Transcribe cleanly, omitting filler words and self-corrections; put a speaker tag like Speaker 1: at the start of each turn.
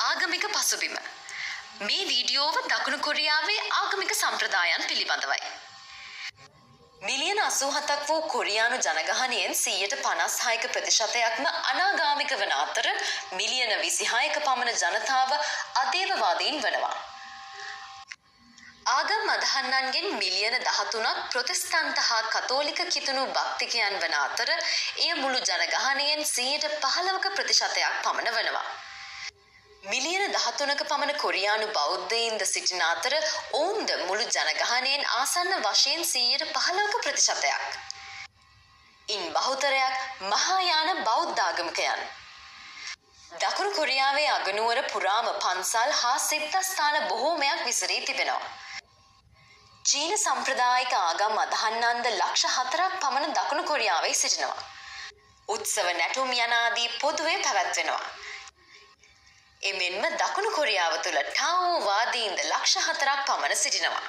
Speaker 1: ආගමික පසුබිම මේ වීඩියෝව දකුණු කොරියාවේ ආගමික සම්ප්‍රදායන් පිළිබඳවයි. මිලියන 87ක් වූ කොරියානු ජනගහනයෙන් 56%ක්ම අනාගාමික වන අතර මිලියන 26ක පමණ ජනතාව අදේවවාදීන් වනවා. ආගම් අදහන්නන්ගෙන් මිලියන 13ක් ප්‍රොටෙස්ටන්ත හා කතෝලික කිතුණු භක්තිකයන් වන අතර එය මුළු ජනගහනයෙන් 15%ක ප්‍රතිශතයක් පමණ වනවා. මිලියන 13ක පමණ කොරියානු බෞද්ධයින්ද සිටින අතර ඔවුන්ද මුළු ජනගහනයෙන් ආසන්න වශයෙන් 15%ක ප්‍රතිශතයක්. ඉන් බහුතරයක් මහායාන බෞද්ධ ආගමිකයන්. දකුණු කොරියාවේ අගනුවර පුරාම පන්සල් හා සිද්ධස්ථාන බොහෝමයක් විසිරී තිබෙනවා. චීන සම්ප්‍රදායික ආගම් අදහන්නන්ද ලක්ෂ 4ක් පමණ දකුණු කොරියාවේ සිටිනවා. උත්සව නැටුම් යන ආදී පොදුවේ පැවැත්වෙනවා. එමෙන්ම දකුණු කොරියාව තුළ ටාවෝ වාදීන්ද ලක්ෂ 4ක් පමණ සිටිනවා.